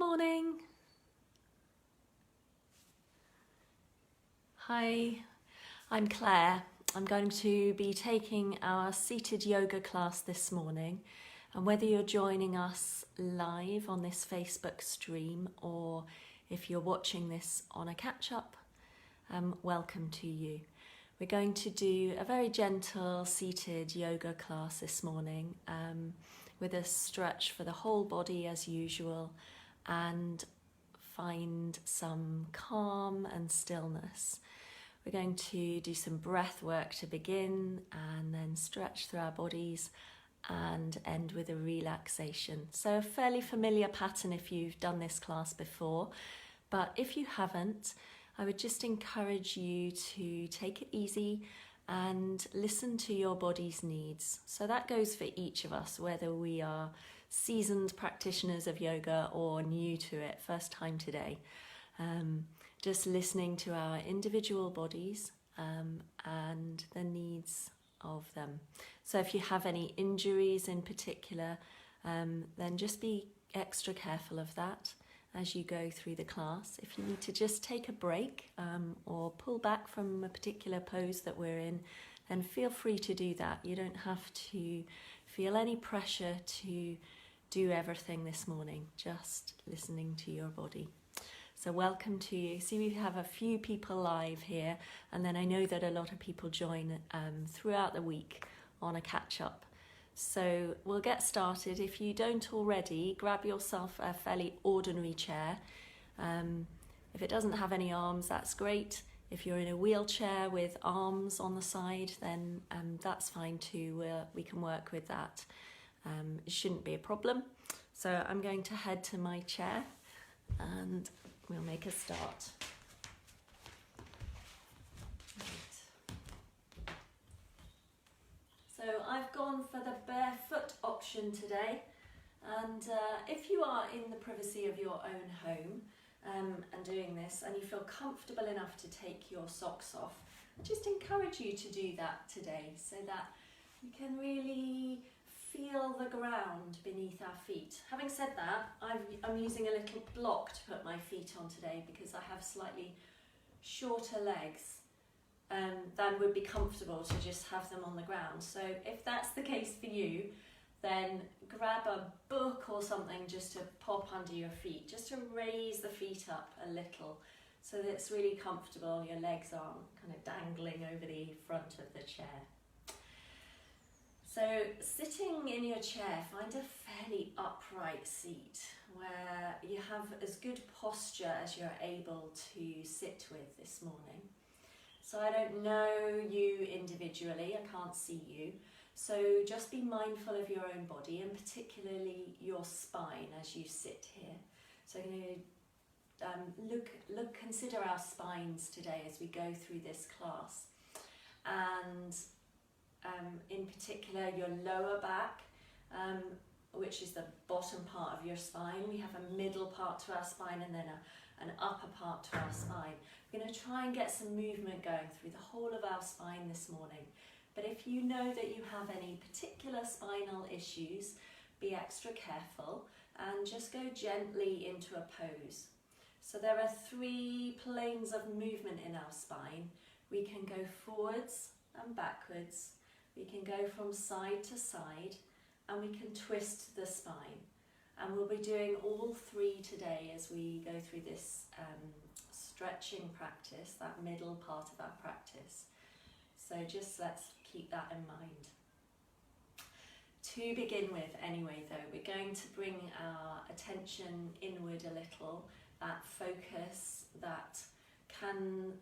Morning. Hi, I'm Claire. I'm going to be taking our seated yoga class this morning, and whether you're joining us live on this Facebook stream or if you're watching this on a catch-up, welcome to you. We're going to do a very gentle seated yoga class this morning with a stretch for the whole body as usual, and find some calm and stillness. We're going to do some breath work to begin and then stretch through our bodies and end with a relaxation. So a fairly familiar pattern if you've done this class before, but if you haven't, I would just encourage you to take it easy and listen to your body's needs. So that goes for each of us, whether we are seasoned practitioners of yoga or new to it, first time today. Just listening to our individual bodies and the needs of them. So if you have any injuries in particular, then just be extra careful of that as you go through the class. If you need to just take a break or pull back from a particular pose that we're in, then feel free to do that. You don't have to feel any pressure to do everything this morning, just listening to your body. So welcome to you. See, we have a few people live here, and then I know that a lot of people join throughout the week on a catch-up. So we'll get started. If you don't already, grab yourself a fairly ordinary chair. If it doesn't have any arms, that's great. If you're in a wheelchair with arms on the side, then that's fine too. We can work with that. It shouldn't be a problem. So I'm going to head to my chair and we'll make a start. Right. So I've gone for the barefoot option today, and if you are in the privacy of your own home and doing this and you feel comfortable enough to take your socks off, I just encourage you to do that today so that you can really feel the ground beneath our feet. Having said that, I'm using a little block to put my feet on today because I have slightly shorter legs than would be comfortable to just have them on the ground. So if that's the case for you, then grab a book or something just to pop under your feet, just to raise the feet up a little so that it's really comfortable. Your legs aren't kind of dangling over the front of the chair. So sitting in your chair, find a fairly upright seat where you have as good posture as you're able to sit with this morning. So I don't know you individually, I can't see you. So just be mindful of your own body and particularly your spine as you sit here. So I'm going to consider our spines today as we go through this class. And in particular your lower back, which is the bottom part of your spine. We have a middle part to our spine and then an upper part to our spine. We're going to try and get some movement going through the whole of our spine this morning. But if you know that you have any particular spinal issues, be extra careful and just go gently into a pose. So there are 3 planes of movement in our spine. We can go forwards and backwards. We can go from side to side, and we can twist the spine. And we'll be doing all 3 today as we go through this stretching practice, that middle part of our practice. So just let's keep that in mind. To begin with anyway though, we're going to bring our attention inward a little, that focus that can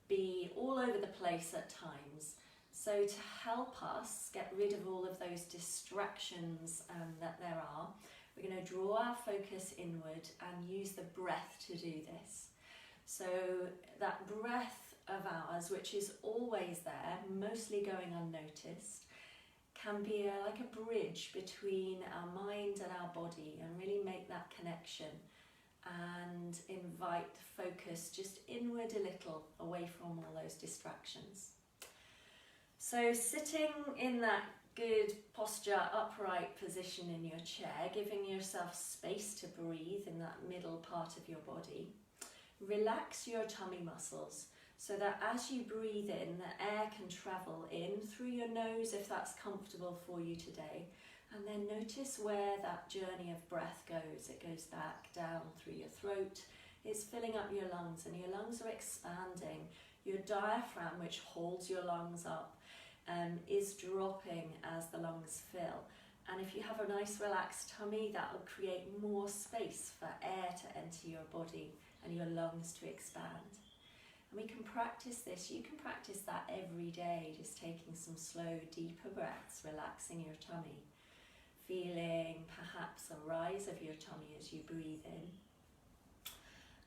be all over the place at times. So to help us get rid of all of those distractions that there are, we're going to draw our focus inward and use the breath to do this. So that breath of ours, which is always there, mostly going unnoticed, can be like a bridge between our mind and our body and really make that connection and invite focus just inward a little, away from all those distractions. So sitting in that good posture, upright position in your chair, giving yourself space to breathe in that middle part of your body. Relax your tummy muscles so that as you breathe in, the air can travel in through your nose if that's comfortable for you today. And then notice where that journey of breath goes. It goes back down through your throat. It's filling up your lungs, and your lungs are expanding. Your diaphragm, which holds your lungs up, is dropping as the lungs fill. And if you have a nice relaxed tummy, that will create more space for air to enter your body and your lungs to expand. And we can practice this. You can practice that every day, just taking some slow, deeper breaths, relaxing your tummy, feeling perhaps a rise of your tummy as you breathe in.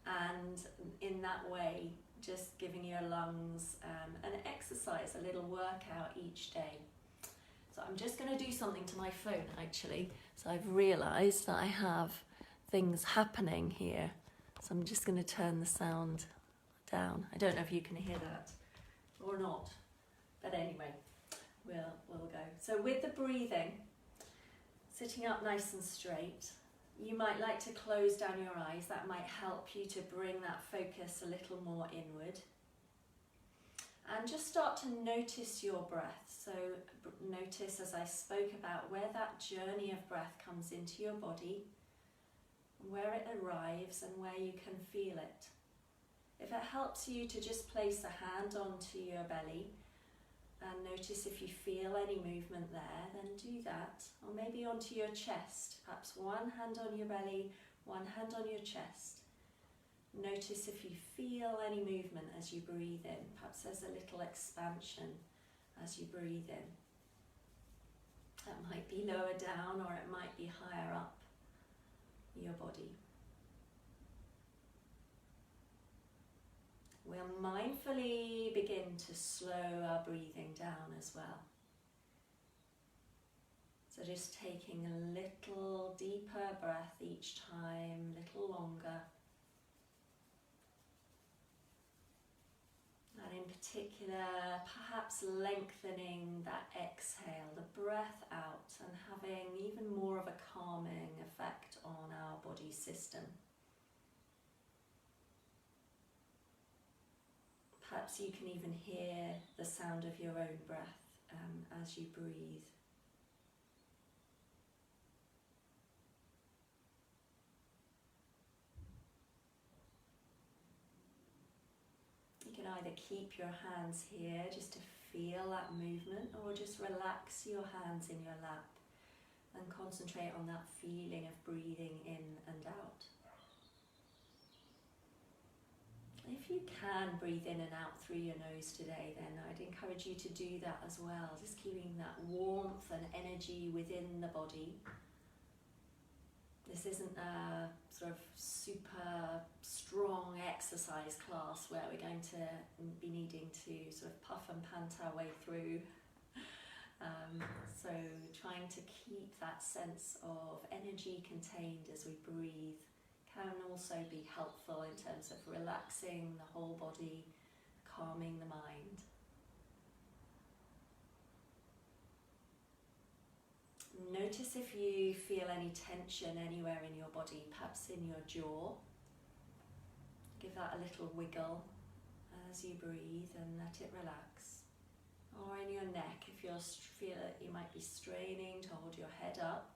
And in that way, just giving your lungs an exercise, a little workout each day. So I'm just going to do something to my phone actually. So I've realised that I have things happening here. So I'm just going to turn the sound down. I don't know if you can hear that or not. But anyway, we'll go. So with the breathing, sitting up nice and straight, you might like to close down your eyes. That might help you to bring that focus a little more inward. And just start to notice your breath. So notice, as I spoke about, where that journey of breath comes into your body, where it arrives and where you can feel it. If it helps you to just place a hand onto your belly and notice if you feel any movement there, then do that. Or maybe onto your chest, perhaps one hand on your belly, one hand on your chest. Notice if you feel any movement as you breathe in. Perhaps there's a little expansion as you breathe in. That might be lower down or it might be higher up your body. We'll mindfully begin to slow our breathing down as well. So just taking a little deeper breath each time, a little longer. And in particular, perhaps lengthening that exhale, the breath out, and having even more of a calming effect on our body system. Perhaps you can even hear the sound of your own breath as you breathe. You can either keep your hands here just to feel that movement, or just relax your hands in your lap and concentrate on that feeling of breathing in and out. If you can breathe in and out through your nose today, then I'd encourage you to do that as well, just keeping that warmth and energy within the body. This isn't a sort of super strong exercise class where we're going to be needing to sort of puff and pant our way through. So trying to keep that sense of energy contained as we breathe can also be helpful in terms of relaxing the whole body, calming the mind. Notice if you feel any tension anywhere in your body, perhaps in your jaw. Give that a little wiggle as you breathe and let it relax. Or in your neck, if you feel that you might be straining to hold your head up.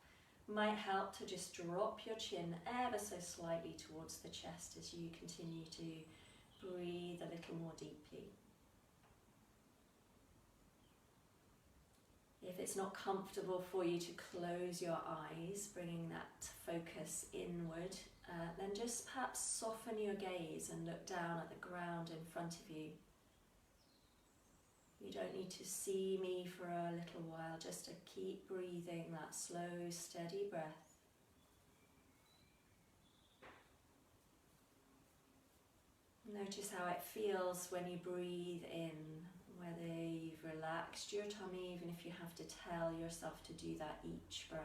Might help to just drop your chin ever so slightly towards the chest as you continue to breathe a little more deeply. If it's not comfortable for you to close your eyes, bringing that focus inward, then just perhaps soften your gaze and look down at the ground in front of you. You don't need to see me for a little while, just to keep breathing that slow, steady breath. Notice how it feels when you breathe in, whether you've relaxed your tummy, even if you have to tell yourself to do that each breath.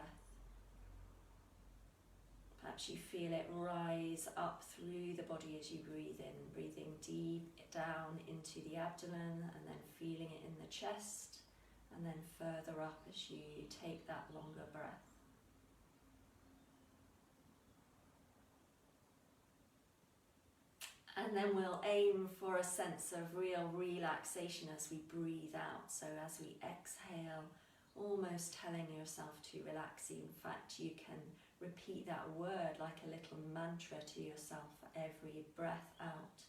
Perhaps you feel it rise up through the body as you breathe in, breathing deep down into the abdomen and then feeling it in the chest and then further up as you take that longer breath. And then we'll aim for a sense of real relaxation as we breathe out. So as we exhale, almost telling yourself to relax. In fact, you can repeat that word like a little mantra to yourself for every breath out.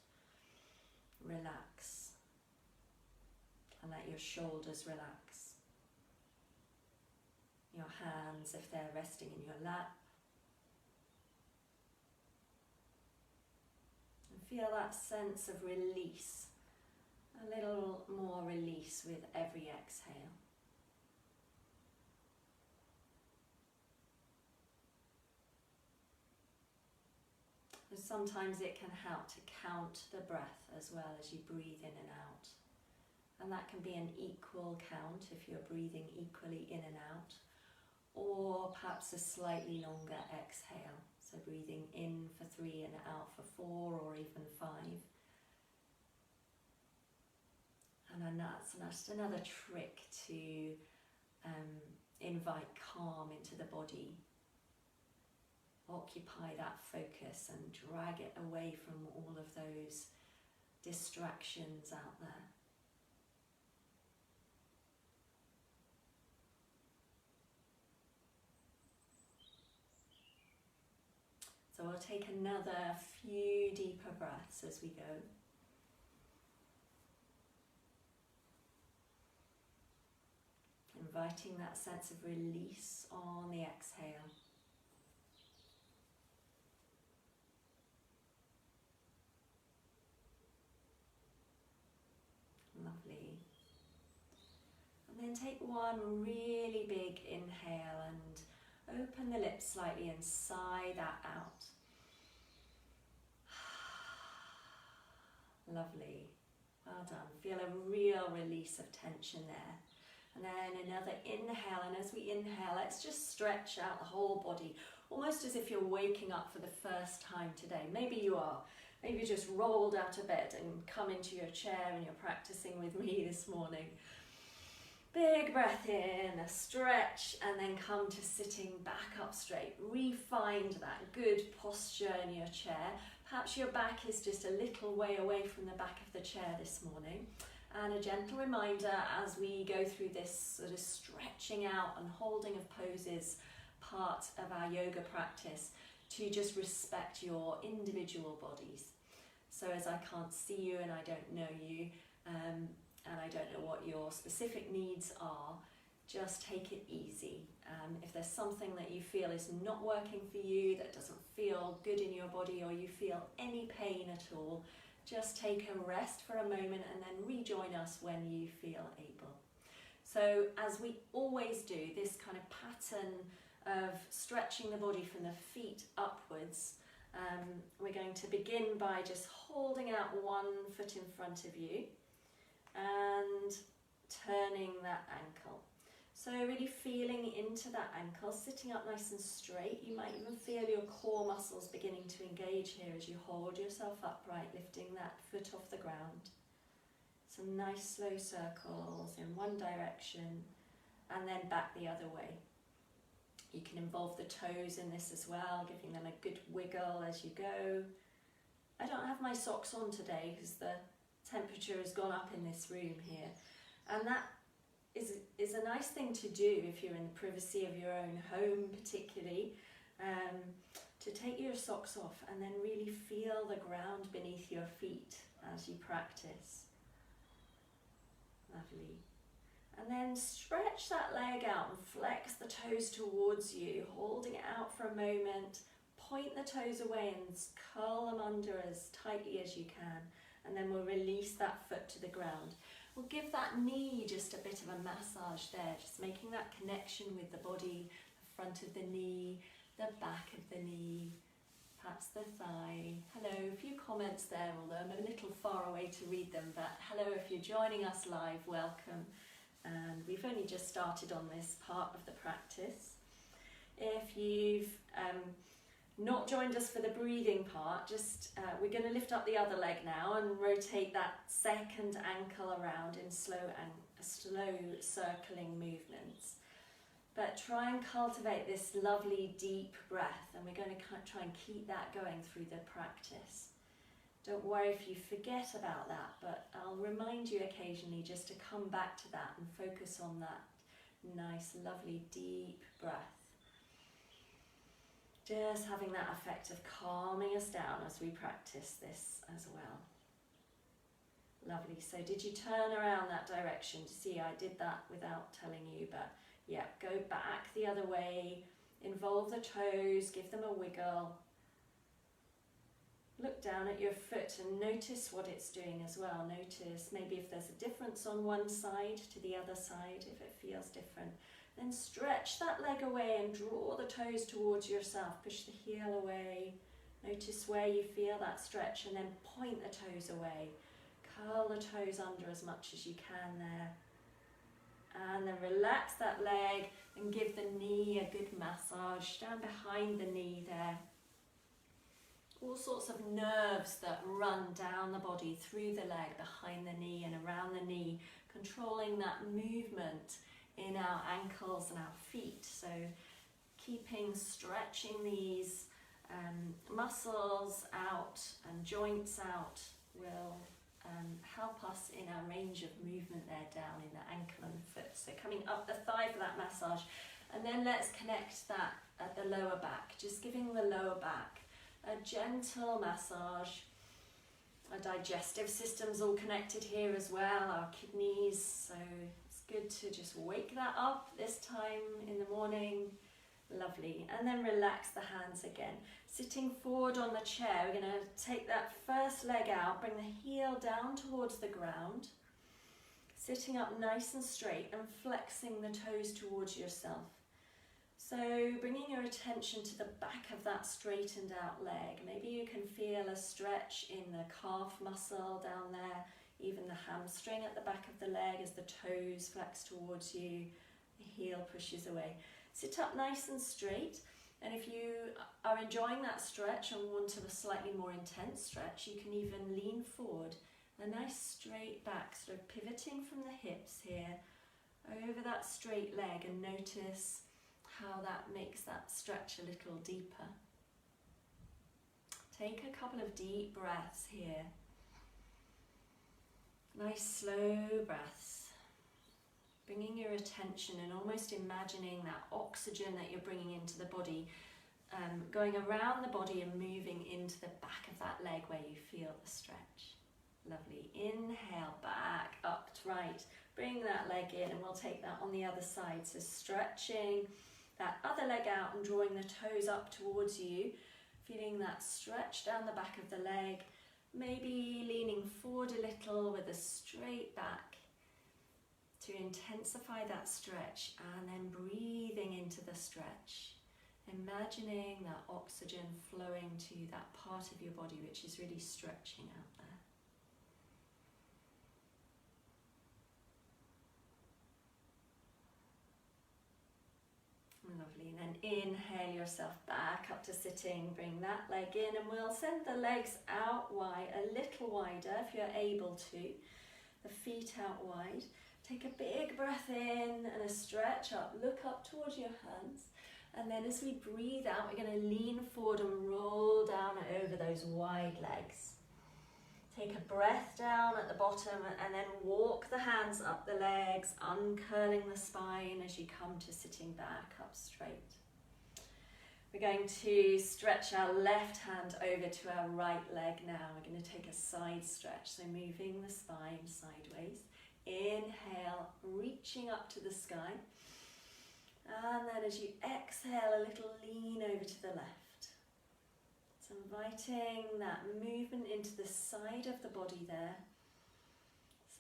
Relax. And let your shoulders relax. Your hands, if they're resting in your lap. And feel that sense of release. A little more release with every exhale. Sometimes it can help to count the breath as well as you breathe in and out. And that can be an equal count if you're breathing equally in and out, or perhaps a slightly longer exhale. So breathing in for 3 and out for 4 or even 5. And then that's just another trick to invite calm into the body. Occupy that focus and drag it away from all of those distractions out there. So we'll take another few deeper breaths as we go. Inviting that sense of release on the exhale. Lovely. And then take one really big inhale and open the lips slightly and sigh that out. Lovely. Well done. Feel a real release of tension there. And then another inhale, and as we inhale, let's just stretch out the whole body, almost as if you're waking up for the first time today. Maybe you are. Maybe you just rolled out of bed and come into your chair and you're practicing with me this morning. Big breath in, a stretch, and then come to sitting back up straight. Re-find that good posture in your chair. Perhaps your back is just a little way away from the back of the chair this morning. And a gentle reminder as we go through this sort of stretching out and holding of poses part of our yoga practice to just respect your individual bodies. So as I can't see you and I don't know you, and I don't know what your specific needs are, just take it easy. If there's something that you feel is not working for you, that doesn't feel good in your body, or you feel any pain at all, just take a rest for a moment and then rejoin us when you feel able. So as we always do, this kind of pattern of stretching the body from the feet upwards, we're going to begin by just holding out one foot in front of you and turning that ankle. So really feeling into that ankle, sitting up nice and straight. You might even feel your core muscles beginning to engage here as you hold yourself upright, lifting that foot off the ground. Some nice slow circles in one direction and then back the other way. You can involve the toes in this as well, giving them a good wiggle as you go. I don't have my socks on today because the temperature has gone up in this room here, and that is a nice thing to do if you're in the privacy of your own home, particularly, to take your socks off and then really feel the ground beneath your feet as you practice. Lovely. And then stretch that leg out and flex the toes towards you, holding it out for a moment. Point the toes away and curl them under as tightly as you can. And then we'll release that foot to the ground. We'll give that knee just a bit of a massage there, just making that connection with the body, the front of the knee, the back of the knee, perhaps the thigh. Hello, a few comments there, although I'm a little far away to read them, but hello if you're joining us live, welcome. And we've only just started on this part of the practice. If you've not joined us for the breathing part, just we're going to lift up the other leg now and rotate that second ankle around in slow slow circling movements. But try and cultivate this lovely deep breath, and we're going to try and keep that going through the practice. Don't worry if you forget about that, but I'll remind you occasionally just to come back to that and focus on that nice, lovely, deep breath. Just having that effect of calming us down as we practice this as well. Lovely. So did you turn around that direction? See, I did that without telling you, but yeah, go back the other way. Involve the toes, give them a wiggle. Look down at your foot and notice what it's doing as well. Notice maybe if there's a difference on one side to the other side, if it feels different. Then stretch that leg away and draw the toes towards yourself. Push the heel away. Notice where you feel that stretch and then point the toes away. Curl the toes under as much as you can there. And then relax that leg and give the knee a good massage. Stand behind the knee there. All sorts of nerves that run down the body, through the leg, behind the knee and around the knee, controlling that movement in our ankles and our feet. So stretching these muscles out and joints out will help us in our range of movement there down in the ankle and foot. So coming up the thigh for that massage, and then let's connect that at the lower back, just giving the lower back a gentle massage. Our digestive system's all connected here as well, our kidneys, so it's good to just wake that up this time in the morning. Lovely. And then relax the hands again. Sitting forward on the chair, we're going to take that first leg out, bring the heel down towards the ground, sitting up nice and straight and flexing the toes towards yourself. So bringing your attention to the back of that straightened out leg. Maybe you can feel a stretch in the calf muscle down there, even the hamstring at the back of the leg as the toes flex towards you, the heel pushes away. Sit up nice and straight, and if you are enjoying that stretch and want a slightly more intense stretch, you can even lean forward, a nice straight back, sort of pivoting from the hips here, over that straight leg, and notice how that makes that stretch a little deeper. Take a couple of deep breaths here. Nice slow breaths. Bringing your attention and almost imagining that oxygen that you're bringing into the body, going around the body and moving into the back of that leg where you feel the stretch. Lovely. Inhale, back, upright. Bring that leg in, and we'll take that on the other side. So stretching that other leg out and drawing the toes up towards you. Feeling that stretch down the back of the leg. Maybe leaning forward a little with a straight back to intensify that stretch, and then breathing into the stretch. Imagining that oxygen flowing to that part of your body which is really stretching out there. Lovely, and then inhale yourself back up to sitting, bring that leg in, and we'll send the legs out wide, a little wider if you're able to, the feet out wide. Take a big breath in and a stretch up, look up towards your hands, and then as we breathe out, we're going to lean forward and roll down over those wide legs. Take a breath down at the bottom and then walk the hands up the legs, uncurling the spine as you come to sitting back up straight. We're going to stretch our left hand over to our right leg now. We're going to take a side stretch, so moving the spine sideways. Inhale, reaching up to the sky. And then as you exhale, a little lean over to the left. So inviting that movement into the side of the body there.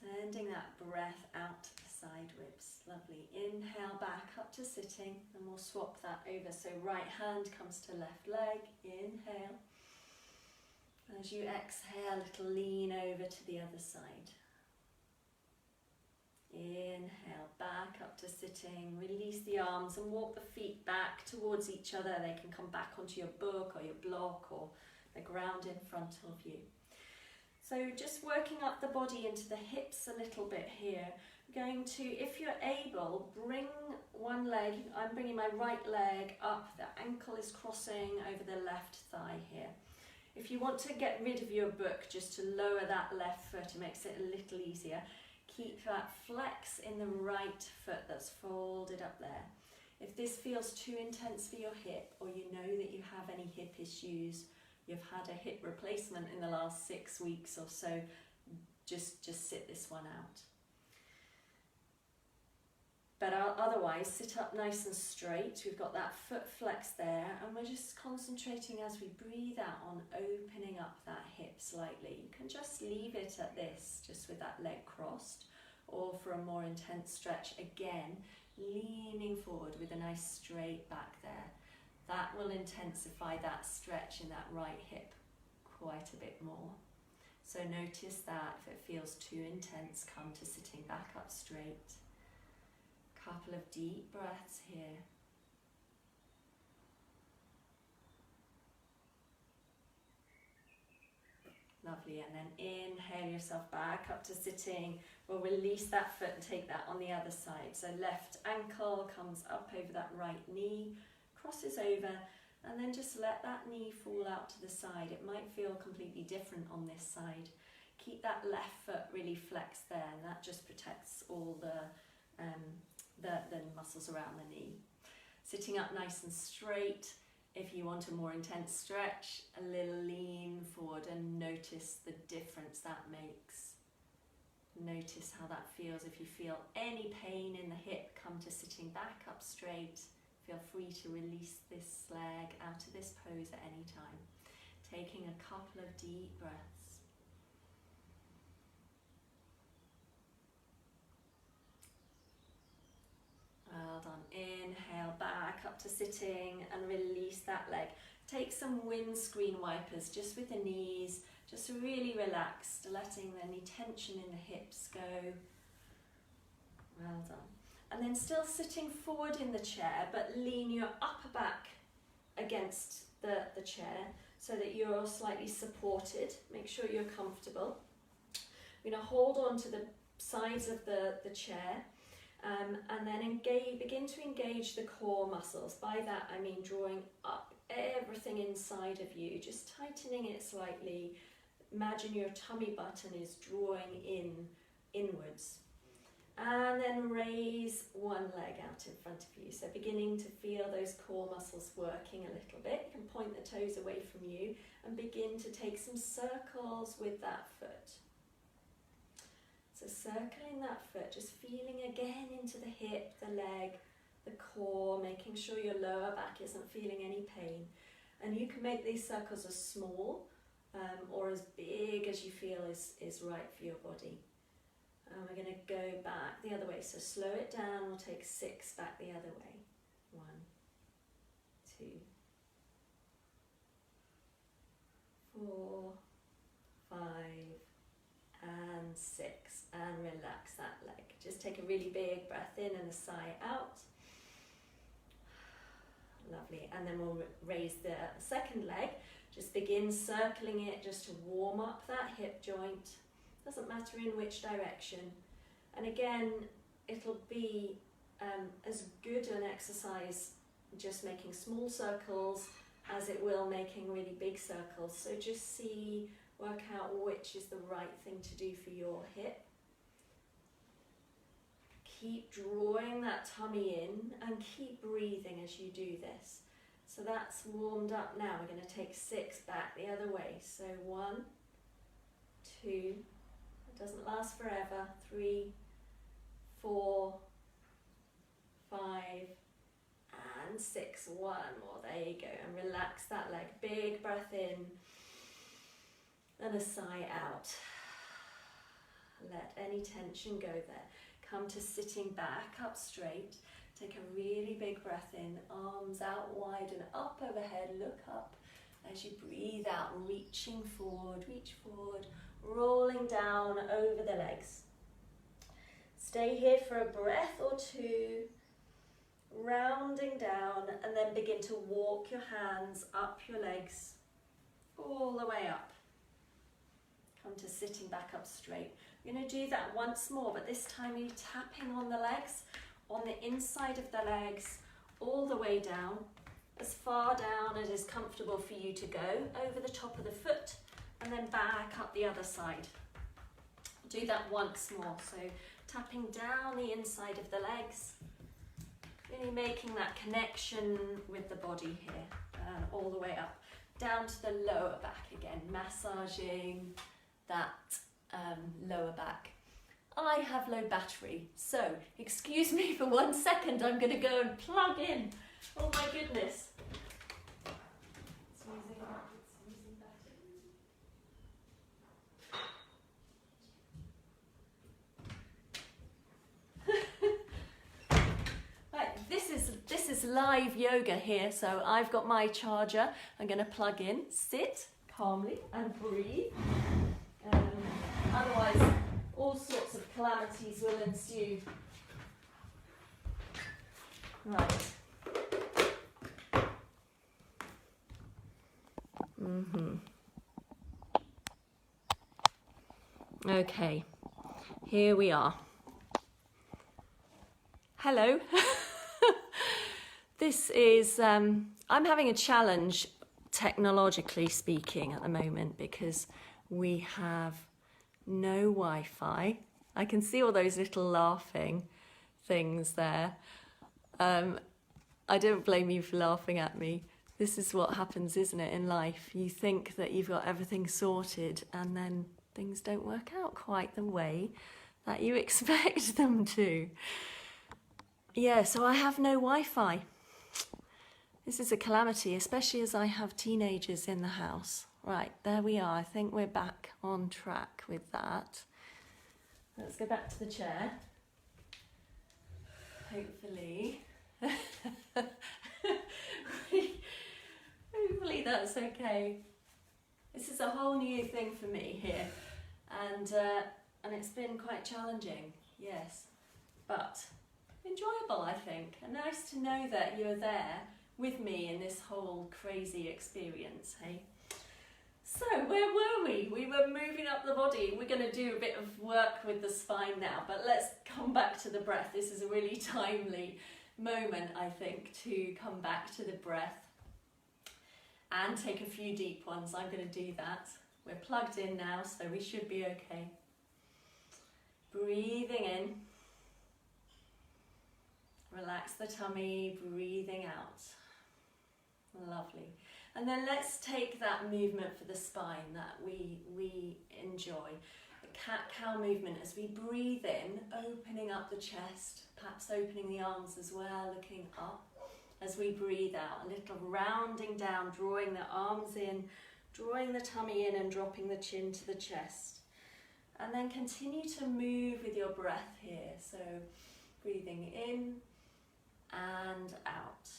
Sending that breath out to the side ribs. Lovely. Inhale back up to sitting, and we'll swap that over. So right hand comes to left leg. Inhale. As you exhale, a little lean over to the other side. Inhale, back up to sitting, release the arms and walk the feet back towards each other. They can come back onto your book or your block or the ground in front of you. So just working up the body into the hips a little bit here. Going to, if you're able, bring one leg, I'm bringing my right leg up, the ankle is crossing over the left thigh here. If you want to get rid of your book, just to lower that left foot, it makes it a little easier. Keep that flex in the right foot that's folded up there. If this feels too intense for your hip, or you know that you have any hip issues, you've had a hip replacement in the last 6 weeks or so, just sit this one out. But otherwise, sit up nice and straight. We've got that foot flex there, and we're just concentrating as we breathe out on opening up that hip slightly. You can just leave it at this, just with that leg crossed, or for a more intense stretch, again, leaning forward with a nice straight back there. That will intensify that stretch in that right hip quite a bit more. So notice that if it feels too intense, come to sitting back up straight. Couple of deep breaths here. Lovely, and then inhale yourself back up to sitting. We'll release that foot and take that on the other side. So left ankle comes up over that right knee, crosses over, and then just let that knee fall out to the side. It might feel completely different on this side. Keep that left foot really flexed there, and that just protects all the muscles around the knee. Sitting up nice and straight. If you want a more intense stretch, a little lean forward, and notice the difference that makes. Notice how that feels. If you feel any pain in the hip, come to sitting back up straight. Feel free to release this leg out of this pose at any time. Taking a couple of deep breaths. Well done. Inhale back up to sitting and release that leg. Take some windscreen wipers just with the knees, just really relaxed, letting any tension in the hips go. Well done. And then still sitting forward in the chair, but lean your upper back against the chair so that you're slightly supported. Make sure you're comfortable. We're going to hold on to the sides of the chair. And then begin to engage the core muscles. By that I mean drawing up everything inside of you, just tightening it slightly. Imagine your tummy button is drawing inwards. And then raise one leg out in front of you. So beginning to feel those core muscles working a little bit. You can point the toes away from you and begin to take some circles with that foot. So circling that foot, just feeling again into the hip, the leg, the core, making sure your lower back isn't feeling any pain. And you can make these circles as small or as big as you feel is right for your body. And we're going to go back the other way. So slow it down, we'll take 6 back the other way. 1, 2, 4, 5, and 6, and relax that leg. Just take a really big breath in and a sigh out. Lovely, and then we'll raise the second leg. Just begin circling it just to warm up that hip joint. Doesn't matter in which direction. And again, it'll be as good an exercise just making small circles as it will making really big circles. So just work out which is the right thing to do for your hip. Keep drawing that tummy in and keep breathing as you do this. So that's warmed up now. We're going to take 6 back the other way. So 1, 2, it doesn't last forever, 3, 4, 5, and 6. 1 more, there you go. And relax that leg. Big breath in. And a sigh out. Let any tension go there. Come to sitting back up straight. Take a really big breath in, arms out wide and up overhead. Look up as you breathe out, reaching forward, reach forward, rolling down over the legs. Stay here for a breath or two, rounding down, and then begin to walk your hands up your legs all the way up. Come to sitting back up straight. We're going to do that once more, but this time you're tapping on the legs, on the inside of the legs, all the way down, as far down as is comfortable for you to go, over the top of the foot, and then back up the other side. Do that once more. So tapping down the inside of the legs, really making that connection with the body here, all the way up, down to the lower back again, massaging that lower back. I have low battery, so excuse me for 1 second, I'm going to go and plug in. Oh my goodness. It's losing battery. Right, this is live yoga here, so I've got my charger. I'm going to plug in, sit calmly and breathe. Otherwise, all sorts of calamities will ensue. Right. Okay, here we are. Hello. This is, I'm having a challenge, technologically speaking, at the moment, because we have no Wi-Fi. I can see all those little laughing things there. I don't blame you for laughing at me. This is what happens, isn't it, in life? You think that you've got everything sorted and then things don't work out quite the way that you expect them to. Yeah, so I have no Wi-Fi. This is a calamity, especially as I have teenagers in the house. Right, there we are. I think we're back on track with that. Let's go back to the chair. Hopefully. Hopefully that's okay. This is a whole new thing for me here. And it's been quite challenging, yes. But enjoyable, I think. And nice to know that you're there with me in this whole crazy experience, hey? So, where were we? We were moving up the body. We're going to do a bit of work with the spine now, but let's come back to the breath. This is a really timely moment, I think, to come back to the breath and take a few deep ones. I'm going to do that. We're plugged in now, so we should be okay. Breathing in. Relax the tummy, breathing out. Lovely. And then let's take that movement for the spine that we enjoy. The cat-cow movement as we breathe in, opening up the chest, perhaps opening the arms as well, looking up as we breathe out. A little rounding down, drawing the arms in, drawing the tummy in and dropping the chin to the chest. And then continue to move with your breath here. So breathing in and out.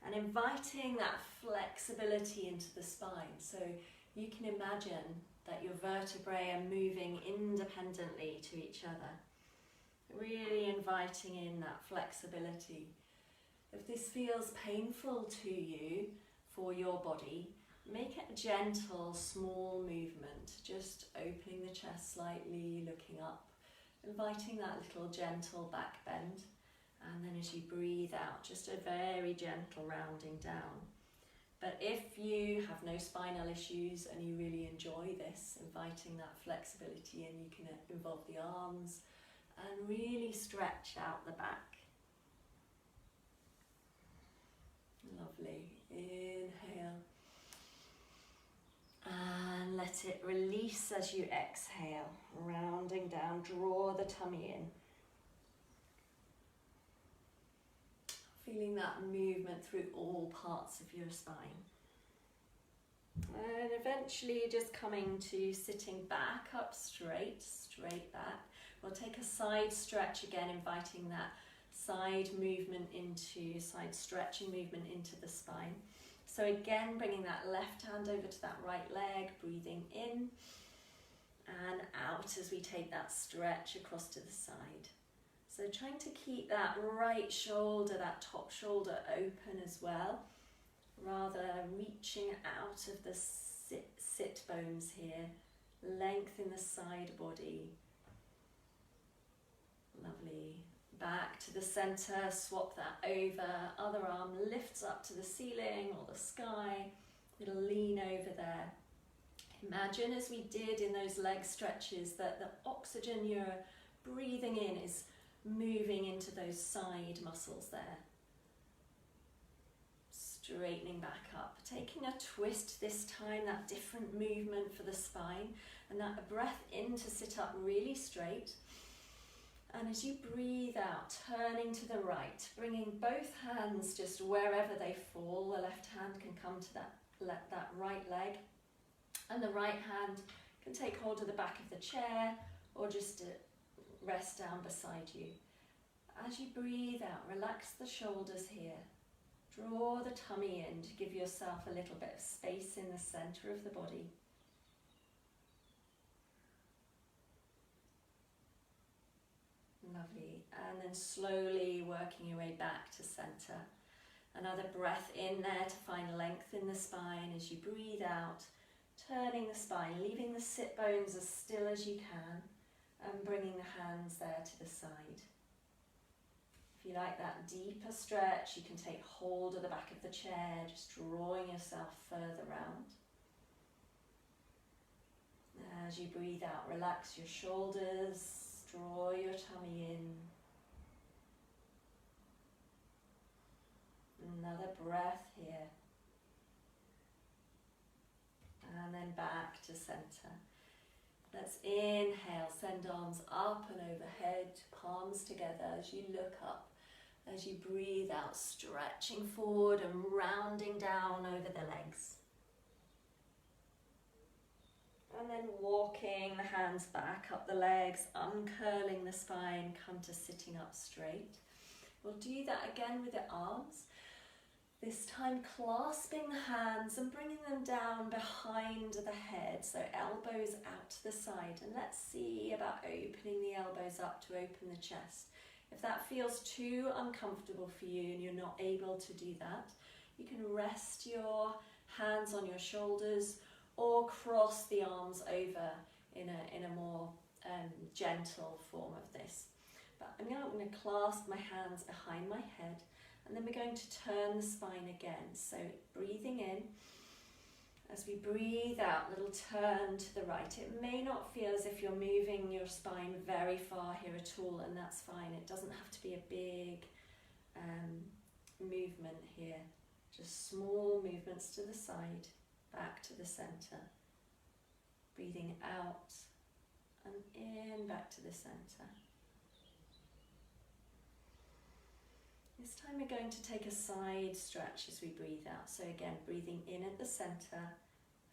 And inviting that flexibility into the spine. So you can imagine that your vertebrae are moving independently to each other. Really inviting in that flexibility. If this feels painful to you for your body, make it a gentle, small movement. Just opening the chest slightly, looking up, inviting that little gentle back bend. And then as you breathe out, just a very gentle rounding down. But if you have no spinal issues and you really enjoy this, inviting that flexibility in, you can involve the arms and really stretch out the back. Lovely. Inhale. And let it release as you exhale, rounding down, draw the tummy in. Feeling that movement through all parts of your spine. And eventually just coming to sitting back up straight back. We'll take a side stretch again, inviting that side stretching movement into the spine. So again, bringing that left hand over to that right leg, breathing in and out as we take that stretch across to the side. So trying to keep that right shoulder, that top shoulder open as well, rather reaching out of the sit bones here. Lengthen the side body. Lovely. Back to the center, swap that over. Other arm lifts up to the ceiling or the sky. It'll lean over there. Imagine, as we did in those leg stretches, that the oxygen you're breathing in is moving into those side muscles there. Straightening back up, taking a twist this time, that different movement for the spine, and that breath in to sit up really straight. And as you breathe out, turning to the right, bringing both hands just wherever they fall. The left hand can come to that right leg, and the right hand can take hold of the back of the chair or just rest down beside you. As you breathe out, relax the shoulders here. Draw the tummy in to give yourself a little bit of space in the center of the body. Lovely. And then slowly working your way back to center. Another breath in there to find length in the spine as you breathe out, turning the spine, leaving the sit bones as still as you can, and bringing the hands there to the side. If you like that deeper stretch, you can take hold of the back of the chair, just drawing yourself further round. As you breathe out, relax your shoulders, draw your tummy in. Another breath here. And then back to center. Let's inhale, send arms up and overhead, palms together as you look up. As you breathe out, stretching forward and rounding down over the legs. And then walking the hands back up the legs, uncurling the spine, come to sitting up straight. We'll do that again with the arms. This time clasping the hands and bringing them down behind the head, so elbows out to the side. And let's see about opening the elbows up to open the chest. If that feels too uncomfortable for you and you're not able to do that, you can rest your hands on your shoulders or cross the arms over in a more gentle form of this. But I'm going to clasp my hands behind my head, and then we're going to turn the spine again. So breathing in, as we breathe out, little turn to the right. It may not feel as if you're moving your spine very far here at all, and that's fine. It doesn't have to be a big movement here. Just small movements to the side, back to the center. Breathing out and in, back to the center. This time we're going to take a side stretch as we breathe out. So again, breathing in at the center,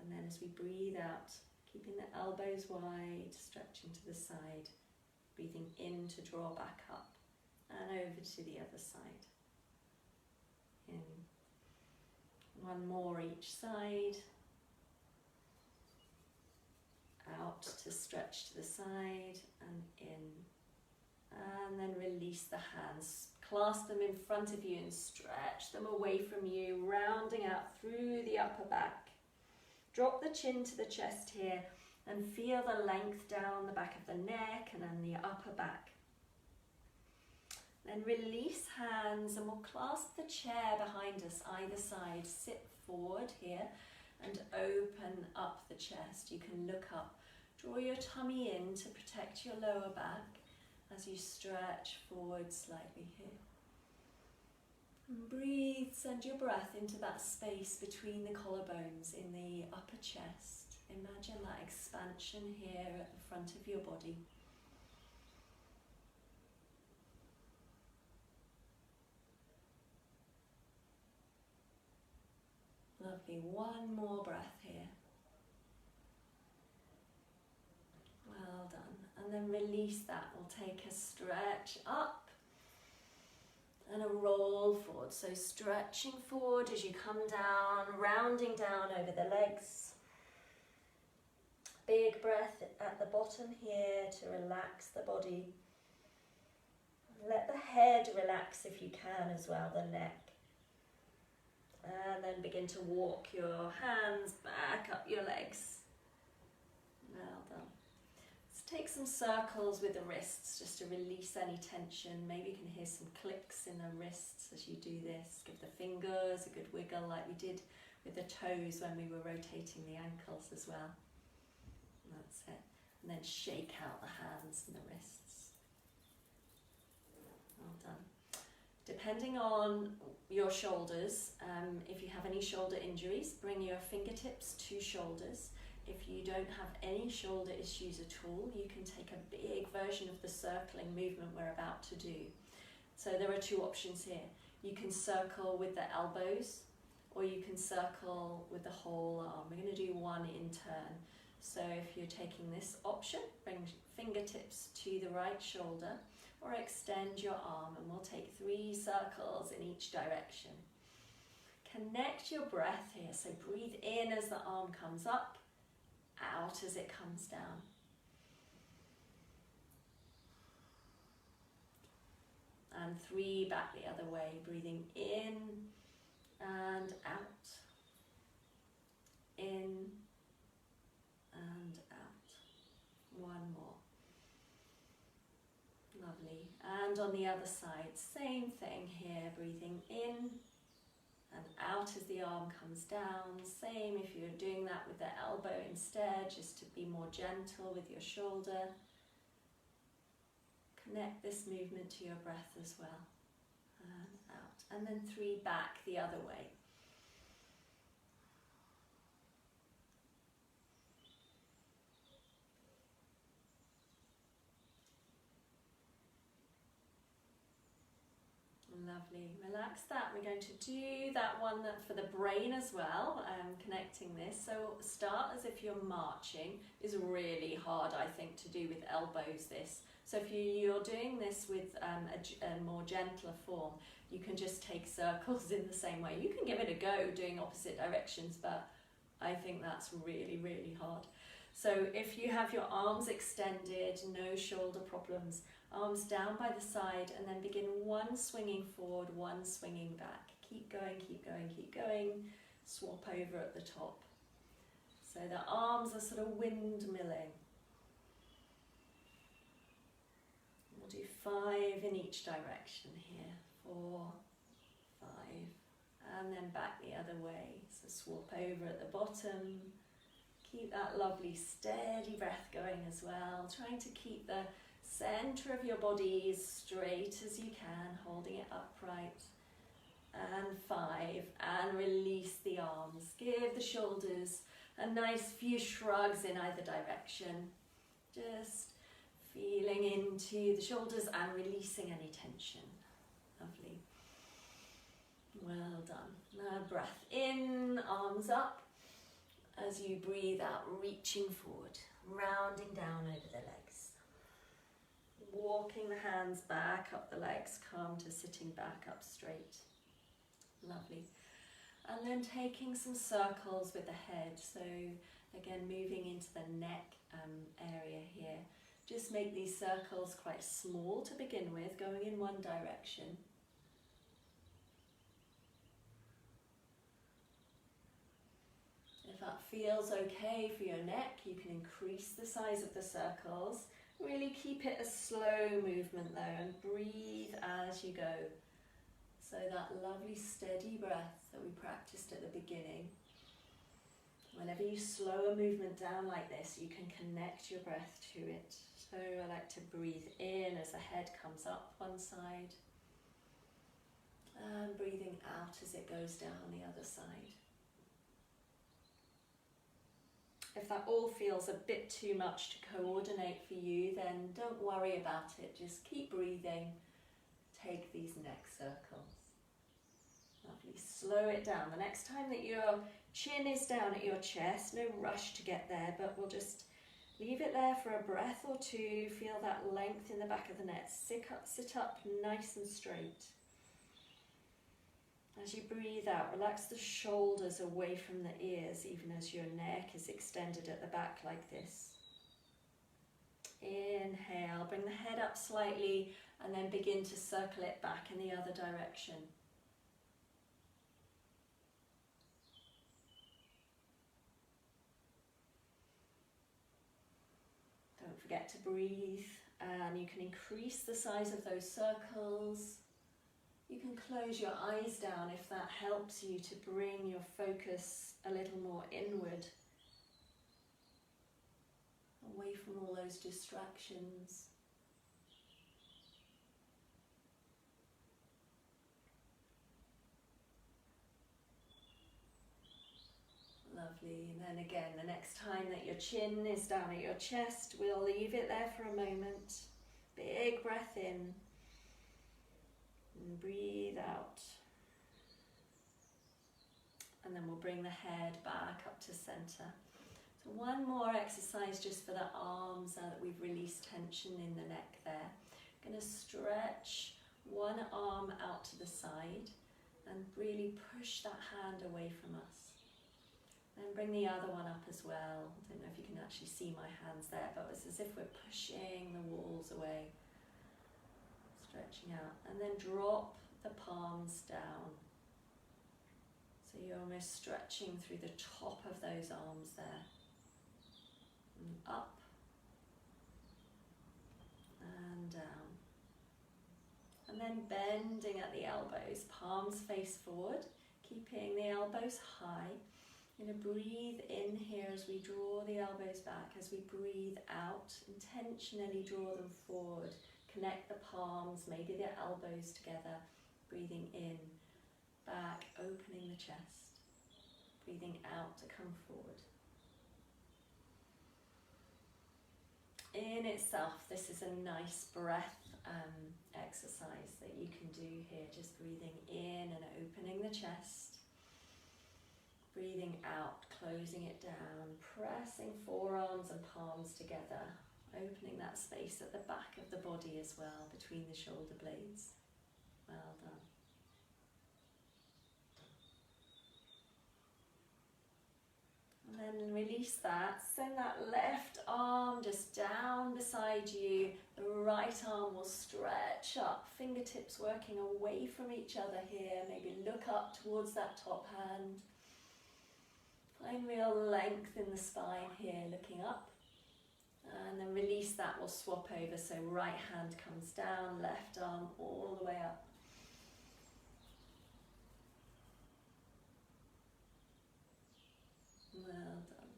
and then as we breathe out, keeping the elbows wide, stretching to the side, breathing in to draw back up, and over to the other side. In. One more each side. Out to stretch to the side and in. And then release the hands. Clasp them in front of you and stretch them away from you, rounding out through the upper back. Drop the chin to the chest here and feel the length down the back of the neck and then the upper back. Then release hands and we'll clasp the chair behind us either side. Sit forward here and open up the chest. You can look up. Draw your tummy in to protect your lower back as you stretch forward slightly here. And breathe, send your breath into that space between the collarbones in the upper chest. Imagine that expansion here at the front of your body. Lovely, one more breath here. Well done. And then release that. We'll take a stretch up and a roll forward. So stretching forward as you come down, rounding down over the legs. Big breath at the bottom here to relax the body. Let the head relax if you can as well, the neck. And then begin to walk your hands back up your legs. Well done. Let's take some circles with the wrists just to release any tension. Maybe you can hear some clicks in the wrists as you do this. Give the fingers a good wiggle like we did with the toes when we were rotating the ankles as well. That's it. And then shake out the hands and the wrists. Well done. Depending on your shoulders, if you have any shoulder injuries, bring your fingertips to shoulders. If you don't have any shoulder issues at all, you can take a big version of the circling movement we're about to do. So there are two options here. You can circle with the elbows, or you can circle with the whole arm. We're going to do one in turn. So if you're taking this option, bring fingertips to the right shoulder, or extend your arm, and we'll take 3 circles in each direction. Connect your breath here, so breathe in as the arm comes up, out as it comes down. And 3 back the other way, breathing in and out, in and out. One more. Lovely. And on the other side, same thing here, breathing in and out as the arm comes down. Same if you're doing that with the elbow instead, just to be more gentle with your shoulder. Connect this movement to your breath as well. And out. And then 3 back the other way. Lovely. Relax that. We're going to do that one for the brain as well, connecting this. So start as if you're marching. Is really hard, I think, to do with elbows this. So if you're doing this with a more gentler form, you can just take circles in the same way. You can give it a go doing opposite directions, but I think that's really, really hard. So if you have your arms extended, no shoulder problems, arms down by the side, and then begin one swinging forward, one swinging back. Keep going, keep going, keep going. Swap over at the top. So the arms are sort of windmilling. We'll do 5 in each direction here. 4, 5, and then back the other way. So swap over at the bottom. Keep that lovely steady breath going as well. Trying to keep the center of your body as straight as you can, holding it upright. And 5, and release the arms. Give the shoulders a nice few shrugs in either direction. Just feeling into the shoulders and releasing any tension. Lovely. Well done. Now breath in, arms up. As you breathe out, reaching forward, rounding down over the legs. Walking the hands back up the legs, come to sitting back up straight. Lovely. And then taking some circles with the head. So again, moving into the neck area here. Just make these circles quite small to begin with, going in one direction. If that feels okay for your neck, you can increase the size of the circles. Really keep it a slow movement though, and breathe as you go. So that lovely steady breath that we practiced at the beginning. Whenever you slow a movement down like this, you can connect your breath to it. So I like to breathe in as the head comes up one side, and breathing out as it goes down the other side. If that all feels a bit too much to coordinate for you, then don't worry about it. Just keep breathing. Take these neck circles. Lovely. Slow it down. The next time that your chin is down at your chest, no rush to get there, but we'll just leave it there for a breath or two. Feel that length in the back of the neck. Sit up nice and straight. As you breathe out, relax the shoulders away from the ears, even as your neck is extended at the back like this. Inhale, bring the head up slightly, and then begin to circle it back in the other direction. forget to breathe, and you can increase the size of those circles. You can close your eyes down if that helps you to bring your focus a little more inward, away from all those distractions. Lovely. And then again, the next time that your chin is down at your chest, we'll leave it there for a moment. Big breath in and breathe out. And then we'll bring the head back up to center. So one more exercise just for the arms now that we've released tension in the neck there. Going to stretch one arm out to the side and really push that hand away from us. Then bring the other one up as well. I don't know if you can actually see my hands there, but it's as if we're pushing the walls away. Stretching out. And then drop the palms down. So you're almost stretching through the top of those arms there. And up. And down. And then bending at the elbows. Palms face forward. Keeping the elbows high. We're going to breathe in here as we draw the elbows back. As we breathe out, intentionally draw them forward. Connect the palms, maybe the elbows together. Breathing in, back, opening the chest. Breathing out to come forward. In itself, this is a nice breath exercise that you can do here. Just breathing in and opening the chest. Breathing out, closing it down, pressing forearms and palms together, opening that space at the back of the body as well, between the shoulder blades. Well done. And then release that, send that left arm just down beside you, the right arm will stretch up, fingertips working away from each other here, maybe look up towards that top hand. Find real length in the spine here, looking up. And then release that, we'll swap over. So right hand comes down, left arm all the way up. Well done.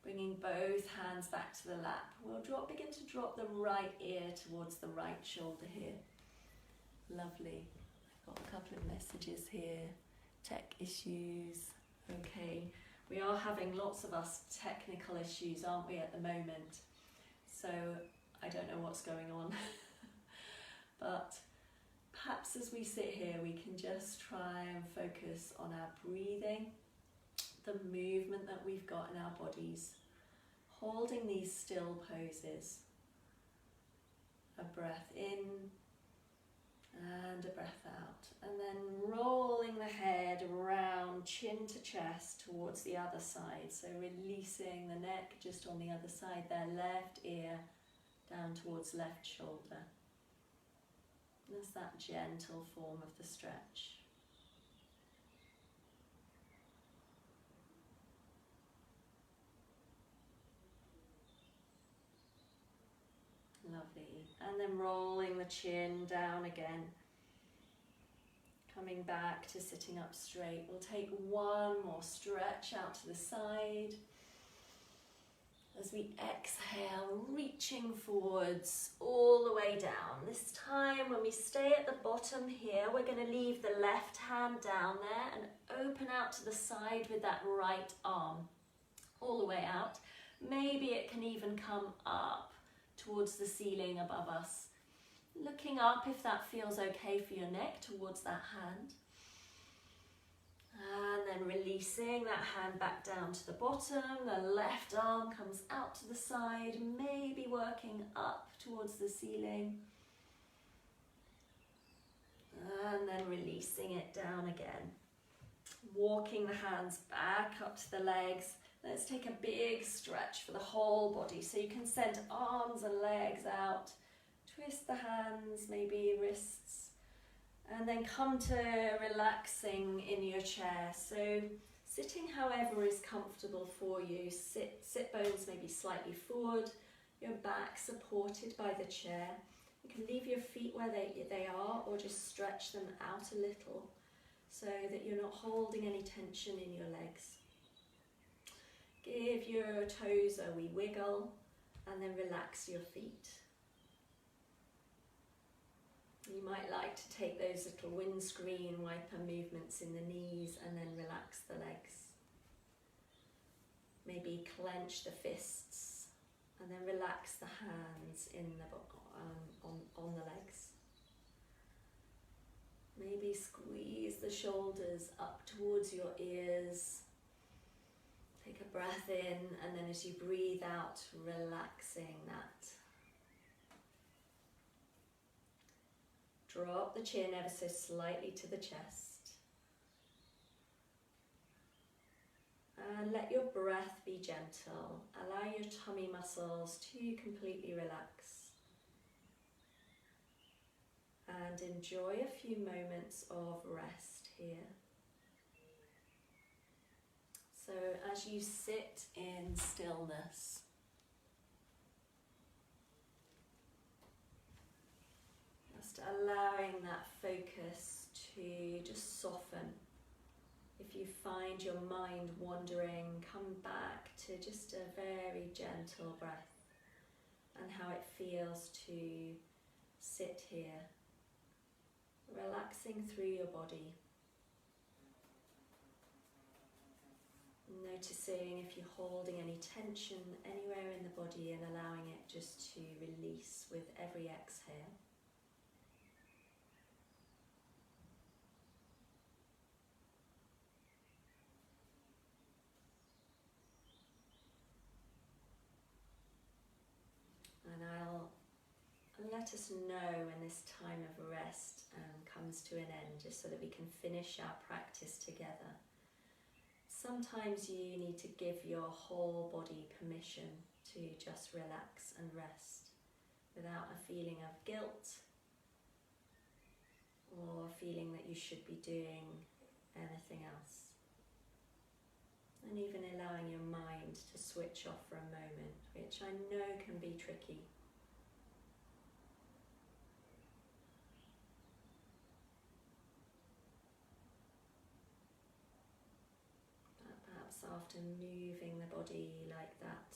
Bringing both hands back to the lap. We'll begin to drop the right ear towards the right shoulder here. Lovely. I've got a couple of messages here. Tech issues. Okay. We are having lots of us technical issues, aren't we, at the moment? So I don't know what's going on. But perhaps as we sit here, we can just try and focus on our breathing, the movement that we've got in our bodies, holding these still poses. A breath in and a breath out, and then rolling the head around, chin to chest towards the other side. So releasing the neck just on the other side there, left ear down towards left shoulder. There's that gentle form of the stretch. Lovely. And then rolling the chin down again. Coming back to sitting up straight. We'll take one more stretch out to the side. As we exhale, reaching forwards all the way down. This time when we stay at the bottom here, we're going to leave the left hand down there and open out to the side with that right arm. All the way out. Maybe it can even come up towards the ceiling above us. Looking up if that feels okay for your neck towards that hand. And then releasing that hand back down to the bottom. The left arm comes out to the side, maybe working up towards the ceiling. And then releasing it down again. Walking the hands back up to the legs. Let's take a big stretch for the whole body. So you can send arms and legs out. Twist the hands, maybe wrists. And then come to relaxing in your chair. So sitting however is comfortable for you. Sit bones maybe slightly forward. Your back supported by the chair. You can leave your feet where they are, or just stretch them out a little so that you're not holding any tension in your legs. Give your toes a wee wiggle and then relax your feet. You might like to take those little windscreen wiper movements in the knees and then relax the legs. Maybe clench the fists and then relax the hands in the on the legs. Maybe squeeze the shoulders up towards your ears. Take a breath in, and then as you breathe out, relaxing that. Drop the chin ever so slightly to the chest. And let your breath be gentle. Allow your tummy muscles to completely relax. And enjoy a few moments of rest here. So as you sit in stillness, just allowing that focus to just soften. If you find your mind wandering, come back to just a very gentle breath and how it feels to sit here, relaxing through your body. Noticing if you're holding any tension anywhere in the body and allowing it just to release with every exhale. And I'll let us know when this time of rest comes to an end, just so that we can finish our practice together. Sometimes you need to give your whole body permission to just relax and rest without a feeling of guilt or a feeling that you should be doing anything else. And even allowing your mind to switch off for a moment, which I know can be tricky. After moving the body like that,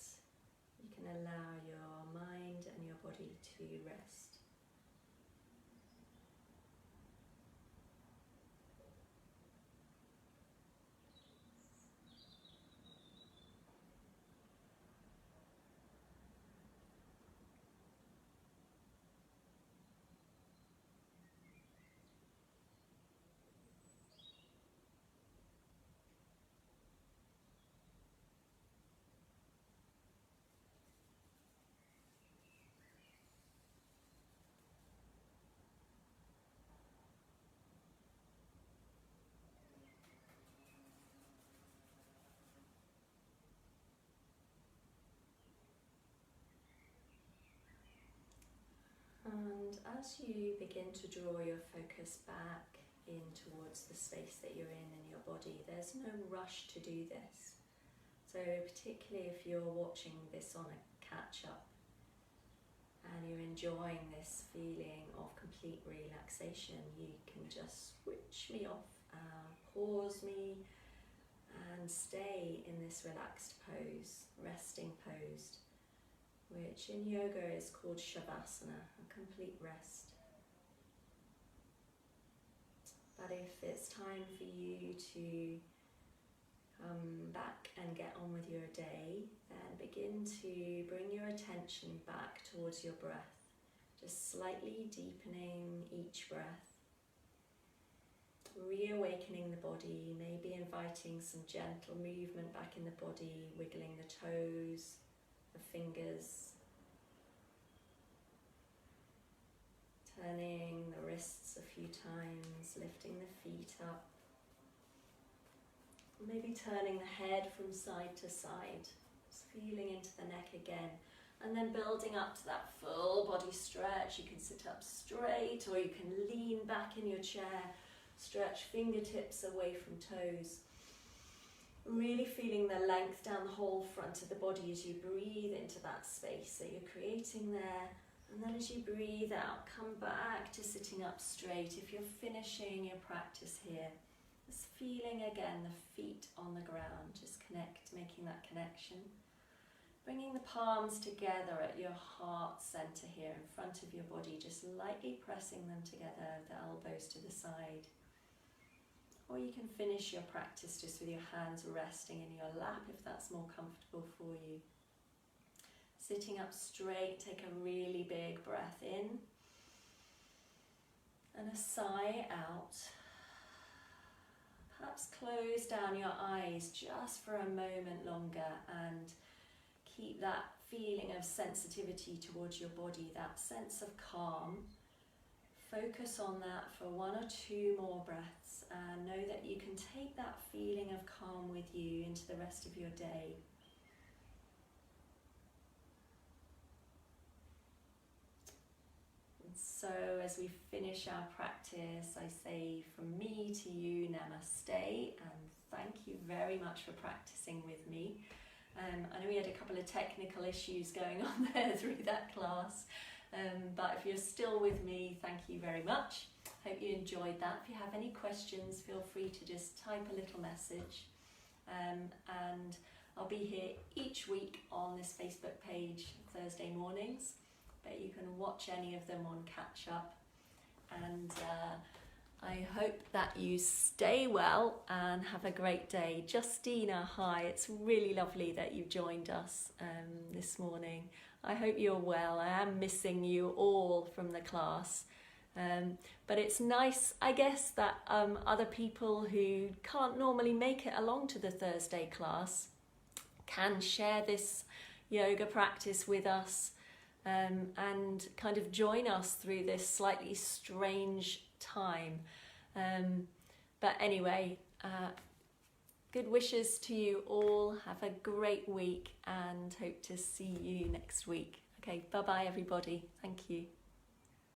you can allow your mind and your body to rest. And as you begin to draw your focus back in towards the space that you're in your body, there's no rush to do this. So particularly if you're watching this on a catch-up and you're enjoying this feeling of complete relaxation, you can just switch me off, pause me, and stay in this relaxed pose, resting pose, which in yoga is called Shavasana, a complete rest. But if it's time for you to come back and get on with your day, then begin to bring your attention back towards your breath, just slightly deepening each breath, reawakening the body, maybe inviting some gentle movement back in the body, wiggling the toes, the fingers, turning the wrists a few times, lifting the feet up, maybe turning the head from side to side, just feeling into the neck again, and then building up to that full body stretch. You can sit up straight, or you can lean back in your chair, stretch fingertips away from toes, really feeling the length down the whole front of the body as you breathe into that space. So you're creating there, and then as you breathe out, come back to sitting up straight. If you're finishing your practice here, just feeling again the feet on the ground, just making that connection. Bringing the palms together at your heart center here in front of your body, just lightly pressing them together, the elbows to the side. Or you can finish your practice just with your hands resting in your lap if that's more comfortable for you. Sitting up straight, take a really big breath in and a sigh out. Perhaps close down your eyes just for a moment longer and keep that feeling of sensitivity towards your body, that sense of calm. Focus on that for 1 or 2 more breaths and know that you can take that feeling of calm with you into the rest of your day. And so as we finish our practice, I say from me to you, namaste, and thank you very much for practicing with me. I know we had a couple of technical issues going on there through that class, but if you're still with me, thank you very much. Hope you enjoyed that. If you have any questions, feel free to just type a little message, and I'll be here each week on this Facebook page Thursday mornings, but you can watch any of them on Catch Up, and I hope that you stay well and have a great day. Justina, hi, it's really lovely that you've joined us this morning. I hope you're well. I am missing you all from the class. But it's nice, I guess, that other people who can't normally make it along to the Thursday class can share this yoga practice with us and kind of join us through this slightly strange time. But anyway, good wishes to you all. Have a great week and hope to see you next week. Okay, bye-bye everybody. Thank you.